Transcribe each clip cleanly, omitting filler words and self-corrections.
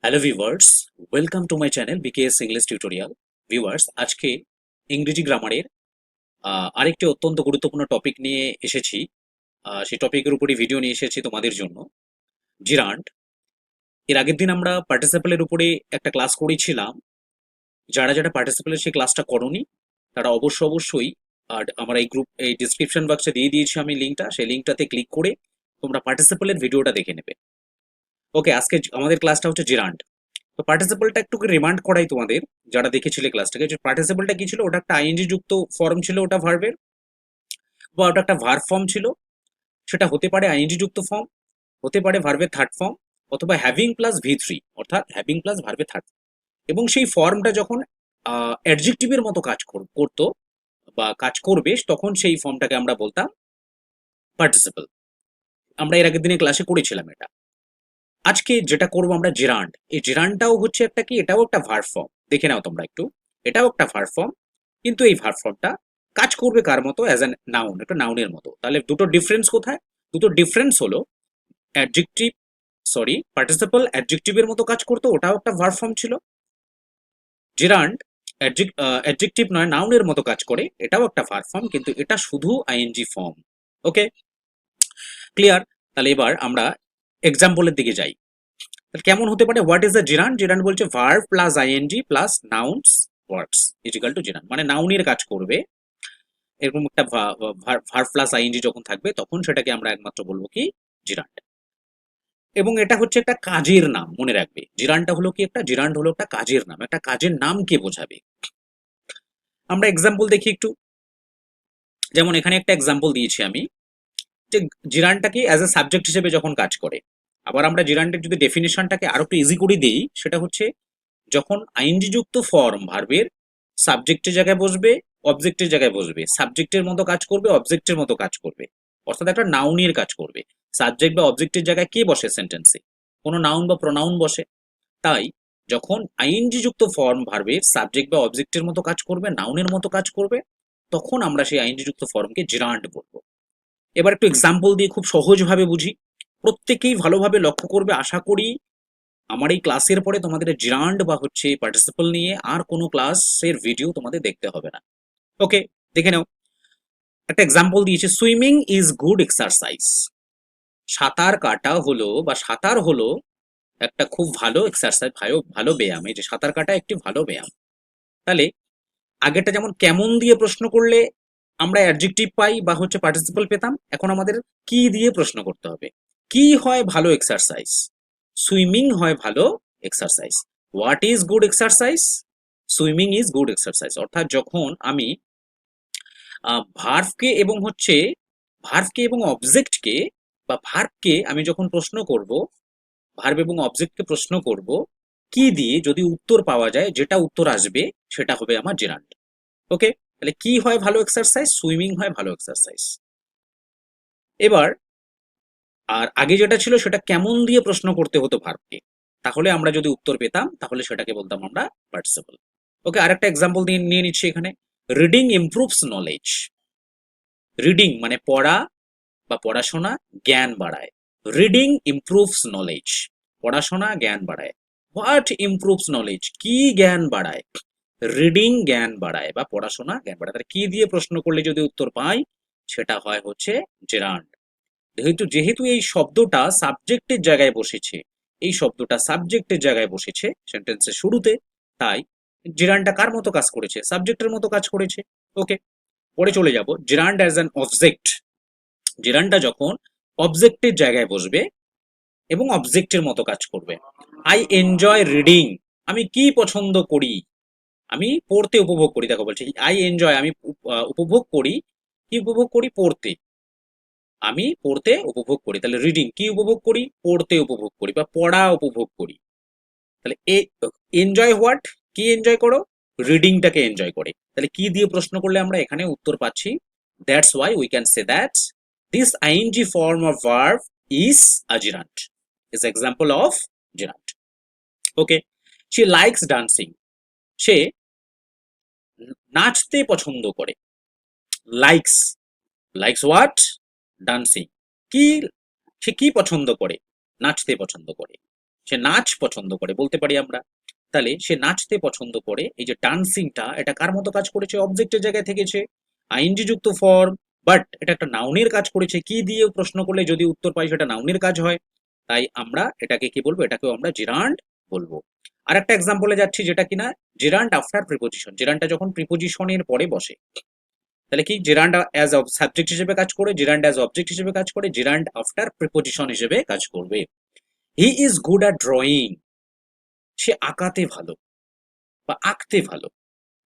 Hello viewers, welcome to my channel BKS English tutorial. Viewers, আজকে ইংরেজি গ্রামারের আরেকটি অত্যন্ত গুরুত্বপূর্ণ টপিক নিয়ে এসেছি। সেই টপিকের উপরই ভিডিও নিয়ে এসেছি তোমাদের জন্য। জিরান্ড। এর আগের দিন আমরা পার্টিসিপেলের উপরে একটা ক্লাস করেছিলাম। যারা যারা পার্টিসিপেলের সেই ক্লাসটা করোনি তারা অবশ্যই আমার এই ডিসক্রিপশন বক্সে দিয়ে দিয়েছি আমি লিঙ্কটা, সেই লিঙ্কটাতে ক্লিক করে তোমরা পার্টিসিপেলের ভিডিওটা দেখে নেবে। ওকে, আজকে আমাদের ক্লাসটা হচ্ছে জিরান্ড। তো পার্টিসিপলটা একটু রিমান্ড করাই তোমাদের, যারা দেখেছিলে ক্লাসটাকে, যে পার্টিসিপলটা কি ছিল। ওটা একটা আইএনজি যুক্ত ফর্ম ছিল, ওটা ভার্বের, বা ওটা একটা ভার্ব ফর্ম ছিল। সেটা হতে পারে আইএনজি যুক্ত ফর্ম, হতে পারে ভার্বের থার্ড ফর্ম, অথবা হ্যাভিং প্লাস ভি3, অর্থাৎ হ্যাভিং প্লাস ভার্বের থার্ড। এবং সেই ফর্মটা যখন অ্যাডজেক্টিভের মতো কাজ করতো বা কাজ করবে, তখন সেই ফর্মটাকে আমরা বলতাম পার্টিসিপল। আমরা এর আগের দিনে ক্লাসে করেছিলাম এটা। আজকে যেটা করবো আমরা জেরান্ড, এই জেরান্ডটাও হচ্ছে একটা কি, এটাও একটা ভার্ব ফর্ম। দেখে নাও তোমরা একটু, এটাও একটা ভার্ব ফর্ম, কিন্তু এই ভার্ব ফর্মটা কাজ করবে কার মতো? অ্যাজ এন নাউন, একটা নাউনের মতো। তাহলে দুটো ডিফারেন্স কোথায়? দুটো ডিফারেন্স হলো অ্যাডজেক্টিভ, সরি, পার্টিসিপল অ্যাডজেক্টিভের মতো কাজ করতো, ওটাও একটা ভার্ব ফর্ম ছিল। জেরান্ড অ্যাডজেক্টিভ নয়, নাউনের মতো কাজ করে, এটাও একটা ভার্ব ফর্ম, কিন্তু এটা শুধু আইএনজি ফর্ম। ওকে, ক্লিয়ার? তাহলে এবার আমরা এক্সাম্পলের দিকে যাই। তাহলে কেমন হতে পারে? What is the gerund? Gerund বলছে verb plus ING plus nouns words is equal to gerund. মানে নাউনের কাজ করবে, এরকম একটা ভার্ব প্লাস আইএনজি যখন থাকবে তখন সেটাকে আমরা একমাত্র বলবো কি, জিরান্ড। এবং এটা হচ্ছে একটা কাজের নাম, মনে রাখবে। জিরান্ডটা হলো কি, একটা জিরান্ড হলো একটা কাজের নাম, একটা কাজের নামকে বোঝাবে। আমরা এক্সাম্পল দেখি একটু। যেমন এখানে একটা এক্সাম্পল দিয়েছি আমি, যে জিরান্ডটাকে অ্যাজ এ সাবজেক্ট হিসেবে যখন কাজ করে। আবার আমরা জিরান্ডের যদি ডেফিনেশনটাকে আরো একটু ইজি করে দিই, সেটা হচ্ছে যখন আইএনজি যুক্ত ফর্ম ভার্বের সাবজেক্টের জায়গায় বসবে, অবজেক্টের জায়গায় বসবে, সাবজেক্টের মতো কাজ করবে, অবজেক্টের মতো কাজ করবে, অর্থাৎ একটা নাউনের কাজ করবে। সাবজেক্ট বা অবজেক্টের জায়গায় কে বসে সেন্টেন্সে? কোনো নাউন বা প্রোনাউন বসে। তাই যখন আইএনজি যুক্ত ফর্ম ভার্বের সাবজেক্ট বা অবজেক্টের মতো কাজ করবে, নাউনের মতো কাজ করবে, তখন আমরা সেই আইএনজি যুক্ত ফর্মকে জিরান্ড বলবো। এবার একটু এক্সাম্পল দিয়ে খুব সহজভাবে বুঝি, প্রত্যেকেই ভালোভাবে লক্ষ্য করবে আশা করি। আমার এই ক্লাসের পরে তোমাদের জিরান্ড বা হচ্ছে পার্টিসিপল নিয়ে আর কোনো ক্লাসের ভিডিও তোমাদের দেখতে হবে না। ওকে, দেখে নাও। একটা এক্সাম্পল দিয়েছে, সুইমিং ইজ গুড এক্সারসাইজ। সাঁতার কাটা হলো বা সাঁতার হলো একটা খুব ভালো এক্সারসাইজ, ভালো ভালো ব্যায়াম। এই যে সাঁতার কাটা একটি ভালো ব্যায়াম। তাহলে আগেরটা যেমন কেমন দিয়ে প্রশ্ন করলে আমরা অ্যাডজেক্টিভ পাই বা হচ্ছে পার্টিসিপল পেতাম, এখন আমাদের কি দিয়ে প্রশ্ন করতে হবে। কি হয় ভালো এক্সারসাইজ? সুইমিং হয় ভালো exercise. What is good exercise? Swimming is good exercise. অর্থাৎ যখন আমি ভার্ভকে এবং হচ্ছে ভার্ভকে এবং অবজেক্টকে বা ভার্ভকে আমি যখন প্রশ্ন করব, ভার্ব এবং অবজেক্টকে প্রশ্ন করব কি দিয়ে, যদি উত্তর পাওয়া যায়, যেটা উত্তর আসবে সেটা হবে আমার জেরান্ড। ওকে, তাহলে কি হয় ভালো এক্সারসাইজ? সুইমিং হয় ভালো এক্সারসাইজ। এবার আর আগে যেটা ছিল সেটা কেমন দিয়ে প্রশ্ন করতে হতো ভার্বকে, তাহলে আমরা যদি উত্তর পেতাম তাহলে সেটাকে বলতাম আমরা পার্টিসিপল। ওকে, আরেকটা এক্সাম্পল দিয়ে নিয়ে নিচ্ছি এখানে। Reading improves knowledge. রিডিং মানে পড়া বা পড়াশোনা, জ্ঞান বাড়ায়। রিডিং ইমপ্রুভস নলেজ, পড়াশোনা জ্ঞান বাড়ায়। What improves knowledge? কি জ্ঞান বাড়ায়? রিডিং জ্ঞান বাড়ায় বা পড়াশোনা জ্ঞান বাড়ায়। তাহলে কি দিয়ে প্রশ্ন করলে যদি উত্তর পাই, সেটা হয় হচ্ছে জেরান্ড। যেহেতু যেহেতু এই শব্দটা সাবজেক্টের জায়গায় বসেছে, এই শব্দটা সাবজেক্টের জায়গায় বসেছে সেন্টেন্সের শুরুতে, তাই জেরান্ডটা কার মতো কাজ করেছে? সাবজেক্টের মতো কাজ করেছে। ওকে, পরে চলে যাব জেরান্ড অ্যাজ অ্যান অবজেক্ট। জেরান্ডটা যখন অবজেক্টের জায়গায় বসবে এবং অবজেক্টের মতো কাজ করবে। I enjoy reading. আমি কি পছন্দ করি? আমি পড়তে উপভোগ করি। দেখো বলছি আই এনজয়, আমি উপভোগ করি। কি উপভোগ করি? পড়তে। আমি পড়তে উপভোগ করি। তাহলে রিডিং কি উপভোগ করি? পড়তে উপভোগ করি বা পড়া উপভোগ করি। তাহলে এনজয় হোয়াট? কি এনজয় করো? রিডিংটাকে এনজয় করে। তাহলে কি দিয়ে প্রশ্ন করলে আমরা এখানে উত্তর পাচ্ছি? That's why we can say that this ING form of verb is a gerund, is example of gerund. Okay, she likes dancing. সে নাচতে পছন্দ করে। Likes, likes what? ডান্সিং। কি, সে কি পছন্দ করে? নাচতে পছন্দ করে। সে নাচ পছন্দ করে বলতে পারি আমরা। তাহলে সে নাচতে পছন্দ করে, এই যে ডান্সিংটা এটা কার মতো কাজ করেছে? অবজেক্টের জায়গায় থেকেছে, আইএনজি যুক্ত ফর্ম, বাট এটা একটা নাউনের কাজ করেছে। কি দিয়ে প্রশ্ন করলে যদি উত্তর পাই সেটা নাউনের কাজ হয়, তাই আমরা এটাকে কি বলবো? এটাকেও আমরা জেরান্ড বলবো। আর একটা এক্সাম্পলে যাচ্ছি যেটা কিনা জেরান্ড আফটার প্রিপোজিশন। জেরান্ডটা যখন প্রিপোজিশনের পরে বসে, তাহলে কি জেরান্ড অ্যাজ সাবজেক্ট হিসেবে কাজ করে, জেরান্ড অ্যাজ অবজেক্ট হিসেবে কাজ করে, জেরান্ড আফটার প্রিপোজিশন হিসেবে কাজ করবে। He is good at drawing, সে আঁকাতে ভালো বা আঁকতে ভালো।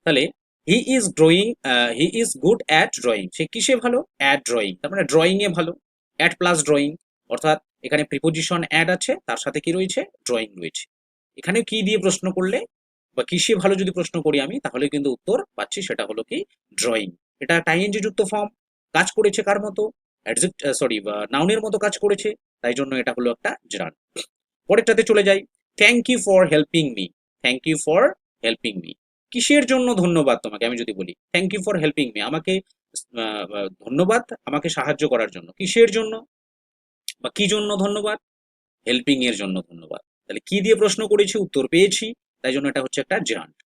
তাহলে he is good at drawing, সে কিসে ভালো? অ্যাট ড্রয়িং, তার মানে ড্রয়িং এ ভালো। অ্যাট প্লাস ড্রয়িং, অর্থাৎ এখানে প্রিপোজিশন অ্যাড আছে, তার সাথে কি রয়েছে? ড্রয়িং রয়েছে। এখানে কি দিয়ে প্রশ্ন করলে বা কিসে ভালো যদি প্রশ্ন করি আমি, তাহলে কিন্তু উত্তর পাচ্ছি, সেটা হলো কি ড্রয়িং। এটা একটা আইএনজি যুক্ত ফর্ম, কাজ করেছে কার মতো? নাউনের মতো কাজ করেছে, তাই জন্য এটা হলো একটা জেরান্ড। পরেরটাতে চলে যাই, thank you for helping me. Thank you for helping me, কিসের জন্য ধন্যবাদ তোমাকে? আমি যদি বলি thank you for helping me, আমাকে ধন্যবাদ আমাকে সাহায্য করার জন্য, কিসের জন্য বা কি জন্য ধন্যবাদ? হেল্পিং এর জন্য ধন্যবাদ। তাহলে কি দিয়ে প্রশ্ন করেছি? উত্তর পেয়েছি, তাই জন্য এটা হচ্ছে একটা জেরান্ড।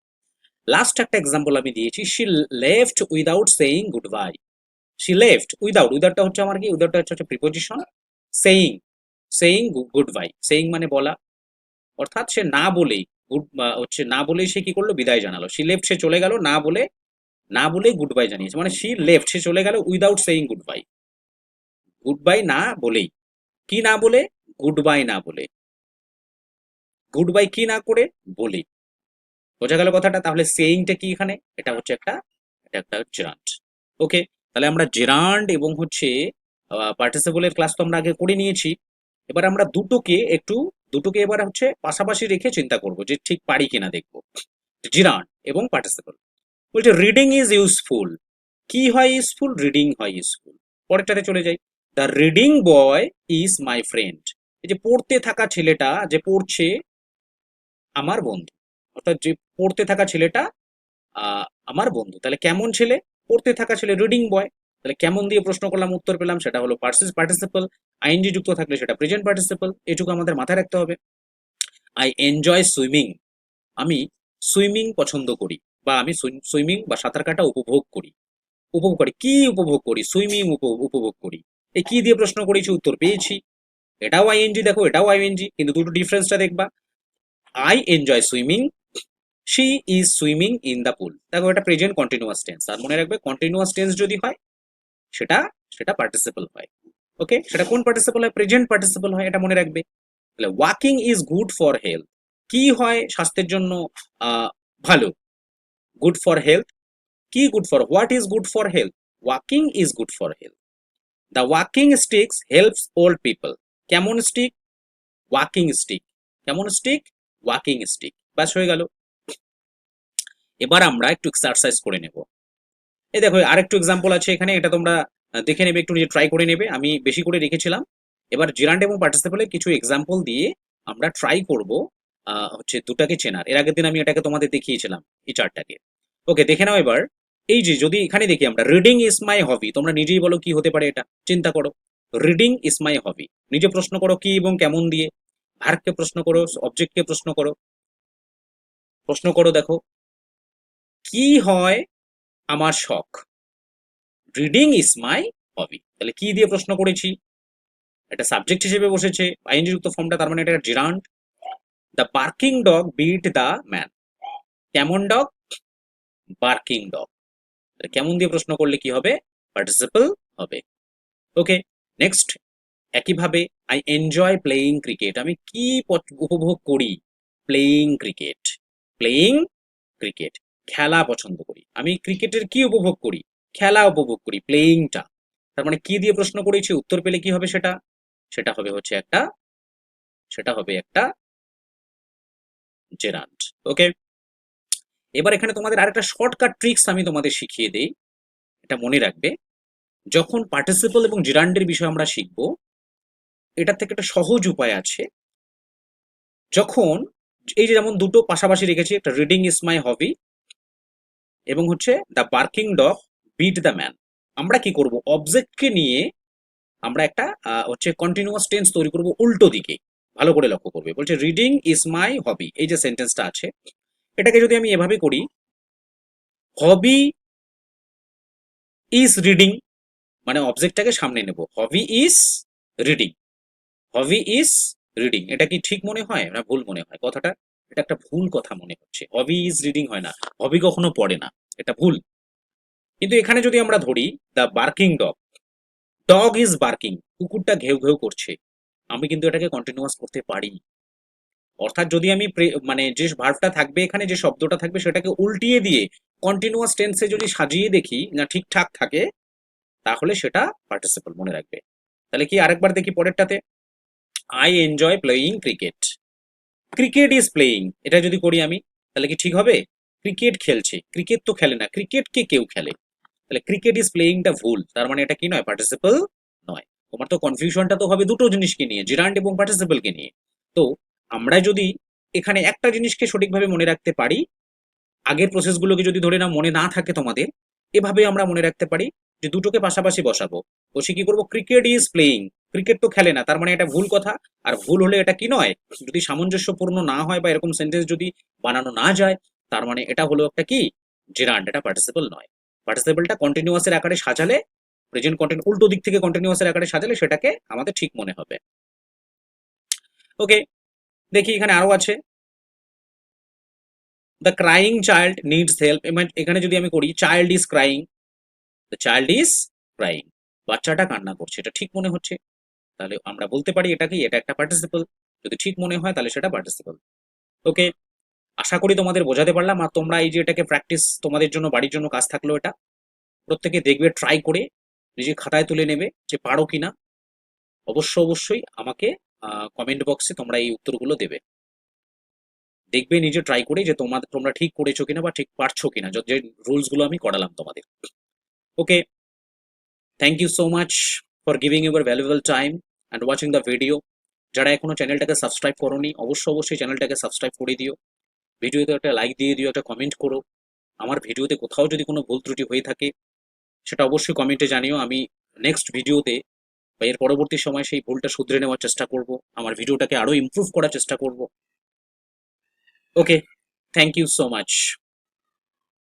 লাস্ট একটা এক্সাম্পল আমি দিয়েছি, she left without saying goodbye. She left without, উইদাউটটা হচ্ছে আমার কি? উইদাউটটা হচ্ছে preposition. Saying, saying goodbye, saying মানে বলা, অর্থাৎ সে না বলেই না বলেই সে কি করলো? বিদায় জানালো। শি লেফট, সে চলে গেল না বলে, না বলেই গুড বাই জানিয়েছে, মানে শি লেফট, সে চলে গেল without saying good bye. Good bye না বলেই, কি না বলে? গুড বাই না বলে। গুড বাই কি না করে? বলেই। বোঝা গেল কথাটা? তাহলে সেইংটা কি এখানে? এটা একটা জেরান্ড। ওকে, তাহলে আমরা জেরান্ড এবং হচ্ছে পার্টিসিপলের ক্লাস তো আমরা আগে করে নিয়েছি। এবার আমরা দুটোকে এবার হচ্ছে পাশাপাশি রেখে চিন্তা করব যে ঠিক পারি কিনা দেখবো। জিরান্ড এবং পার্টিসিপল। বলছে রিডিং ইজ ইউজফুল, কি হয় ইউজফুল? রিডিং হয় ইউজফুল। পরেরটাতে চলে যাই, the reading boy is my friend, এই যে পড়তে থাকা ছেলেটা যে পড়ছে আমার বন্ধু, অর্থাৎ যে পড়তে থাকা ছেলেটা আমার বন্ধু। তাহলে কেমন ছেলে? পড়তে থাকা ছেলে, রিডিং বয়। তাহলে কেমন দিয়ে প্রশ্ন করলাম, উত্তর পেলাম, সেটা হলো পার্টিসিপল। আইএনজি যুক্ত থাকলে সেটা প্রেজেন্ট পার্টিসিপল, এটুকু আমাদের মাথায় রাখতে হবে। আই এনজয় সুইমিং, আমি সুইমিং পছন্দ করি, বা আমি সুইমিং বা সাঁতার কাটা উপভোগ করি। উপভোগ করি, কি উপভোগ করি? সুইমিং উপভোগ করি। এই কি দিয়ে প্রশ্ন করেছি? উত্তর পেয়েছি। এটাও আইএনজি, দেখো এটাও আইএনজি, কিন্তু দুটো ডিফারেন্সটা দেখবা। I enjoy swimming, she is swimming in the pool. দেখো এটা প্রেজেন্ট কন্টিনিউয়াস টেন্স, আর মনে রাখবে কন্টিনিউয়াস টেন্স যদি হয় সেটা সেটা পার্টিসিপল হয়। ওকে, সেটা কোন পার্টিসিপল হয়? প্রেজেন্ট পার্টিসিপল হয়, এটা মনে রাখবে। তাহলে walking is good for health, কি হয় স্বাস্থ্যের জন্য ভালো? গুড ফর হেলথ, কি good for? What is good for health? Walking is good for health. The walking sticks helps old people, কেমন স্টিক? Walking stick. কেমন স্টিক? Walking stick. ব্যাস হয়ে গেল। এবার আমরা একটু এক্সারসাইজ করে নেব। এই দেখো আরেকটু এক্সাম্পল আছে এখানে, এটা তোমরা দেখে নেবে, একটু নিজে ট্রাই করে নেবে। আমি বেশি করে রেখেছিলাম। এবার জিরান্ড এবং পার্টিসিপলের কিছু এক্সাম্পল দিয়ে আমরা ট্রাই করব হচ্ছে দুটাকে চেনার। এর আগের দিন আমি এটাকে তোমাদের দেখিয়েছিলাম, এই চারটাকে। ওকে, দেখে নাও এবার। এই যে যদি এখানে দেখি আমরা, রিডিং ইজ মাই হবি, তোমরা নিজেই বলো কি হতে পারে এটা, চিন্তা করো। রিডিং ইজ মাই হবি, নিজে প্রশ্ন করো কি এবং কেমন দিয়ে। ভার্বকে প্রশ্ন করো, অবজেক্টকে প্রশ্ন করো। প্রশ্ন করো, দেখো কি হয় আমার শখ? রিডিং ইজ মাই হবি। তাহলে কি দিয়ে প্রশ্ন করেছি? এটা সাবজেক্ট হিসেবে বসেছে, আইএনজি যুক্ত ফর্মটা, তার মানে এটা gerund. The barking dog bit the man, কেমন ডগ? Barking dog. কেমন দিয়ে প্রশ্ন করলে কি হবে? পার্টিসিপল হবে। ওকে, নেক্সট একইভাবে আই এনজয় প্লেয়িং ক্রিকেট, আমি কি উপভোগ করি? Playing cricket. প্লেয়িং ক্রিকেট, খেলা পছন্দ করি। আমি ক্রিকেটের কি উপভোগ করি? খেলা উপভোগ করি, প্লেয়িংটা। তার মানে কি দিয়ে প্রশ্ন করেছি? উত্তর পেলে কি হবে সেটা? সেটা হবে একটা জেরান্ড। ওকে, এবার এখানে তোমাদের আরেকটা শর্টকাট ট্রিক্স আমি তোমাদের শিখিয়ে দেই, এটা মনে রাখবে। যখন পার্টিসিপল এবং জিরান্ডের বিষয় আমরা শিখবো, এটার থেকে একটা সহজ উপায় আছে। যখন এই যে যেমন দুটো পাশাপাশি রেখেছি, একটা রিডিং ইজ মাই হবি এবং হচ্ছে the barking dog bit the man, আমরা কি করব? অবজেক্টকে নিয়ে আমরা একটা হচ্ছে কন্টিনিউয়াস টেন্স তৈরি করব উল্টো দিকে। ভালো করে লক্ষ্য করবে। বলছে রিডিং ইজ মাই হবি, এই যে সেন্টেন্সটা আছে এটাকে যদি আমি এভাবে করি, হবি ইজ রিডিং, মানে অবজেক্টটাকে সামনে নেব, hobby is reading, hobby is reading. এটা কি ঠিক মনে হয় না ভুল মনে হয় কথাটা? এটা একটা ভুল কথা মনে হচ্ছে, হবি ইজ রিডিং হয় না, হবি কখনো পড়ে না, এটা ভুল। কিন্তু এখানে যদি আমরা ধরি the barking dog, dog is barking, কুকুরটা ঘেউ ঘেউ করছে, আমি কিন্তু এটাকে কন্টিনিউয়াস করতে পারি। অর্থাৎ যদি আমি মানে যে ভার্বটা থাকবে এখানে, যে শব্দটা থাকবে সেটাকে উল্টিয়ে দিয়ে কন্টিনিউয়াস টেন্সে যদি সাজিয়ে দেখি না ঠিকঠাক থাকে, তাহলে সেটা পার্টিসিপল, মনে রাখবে। তাহলে কি আরেকবার দেখি পরেরটাতে, I enjoy playing cricket, cricket is playing, এটা যদি করি আমি তাহলে কি ঠিক হবে? ক্রিকেট খেলছে, ক্রিকেট তো খেলে না, ক্রিকেটকে কেউ খেলে, তাহলে ক্রিকেট ইজ প্লেয়িংটা ভুল, তার মানে এটা কি নয়? পার্টিসিপল নয়। তোমার তো কনফিউশনটা তো হবে দুটো জিনিসকে নিয়ে, জিরান্ড এবং পার্টিসিপলকে নিয়ে। তো আমরা যদি এখানে একটা জিনিসকে সঠিকভাবে মনে রাখতে পারি, আগের প্রসেসগুলোকে যদি ধরে না মনে না থাকে তোমাদের, এভাবে আমরা মনে রাখতে পারি যে দুটোকে পাশাপাশি বসাবো, বসে কি করবো, ক্রিকেট ইজ প্লেয়িং, ক্রিকেট তো খেলে না, তার মানে এটা ভুল কথা। আর ভুল হলে এটা কি নয়, যদি সামঞ্জস্যপূর্ণ না হয় বা এরকম সেন্টেন্স যদি বানানো না যায়, তার মানে এটা হলো একটা কি, জেরান্ড, এটা পার্টিসিপল নয়। পার্টিসিপলটা কন্টিনিউয়াসের আকারে সাজালে, প্রেজেন্ট কন্টিনিউ উল্টো দিক থেকে কন্টিনিউয়াসের আকারে সাজালে সেটাকে আমাদের ঠিক মনে হবে। ওকে, দেখি এখানে আরো আছে, the crying child needs help, এখানে যদি আমি করি child is crying, the child is crying, বাচ্চাটা কান্না করছে, এটা ঠিক মনে হচ্ছে, তাহলে আমরা বলতে পারি এটা কি, এটা একটা পার্টিসিপল। যদি ঠিক মনে হয় তাহলে সেটা পার্টিসিপল। ওকে, আশা করি তোমাদের বোঝাতে পারলাম। আর তোমরা এই যে এটাকে প্র্যাকটিস, তোমাদের জন্য বাড়ির জন্য কাজ থাকলো, এটা প্রত্যেকে দেখবে, ট্রাই করে নিজে খাতায় তুলে নেবে যে পারো কিনা। অবশ্যই আমাকে কমেন্ট বক্সে তোমরা এই উত্তরগুলো দেবে, দেখবে নিজে ট্রাই করে যে তোমরা ঠিক করেছো কিনা বা ঠিক পারছো কিনা, যে রুলস গুলো আমি করালাম তোমাদের। Okay, thank you so much for giving your valuable time and watching the video. যারা এখনো চ্যানেলটাকে সাবস্ক্রাইব করোনি, অবশ্যই চ্যানেলটাকে সাবস্ক্রাইব করে দিও, ভিডিওতে একটা লাইক দিয়ে দিও, একটা কমেন্ট করো। আমার ভিডিওতে কোথাও যদি কোনো ভুল ত্রুটি হয়ে থাকে সেটা অবশ্যই কমেন্টে জানিও, আমি নেক্সট ভিডিওতে বা এর পরবর্তী সময় সেই ভুলটা শুধরে নেওয়ার চেষ্টা করব, আমার ভিডিওটাকে আরো ইমপ্রুভ করার চেষ্টা করব। ওকে, থ্যাংক ইউ সো মাচ।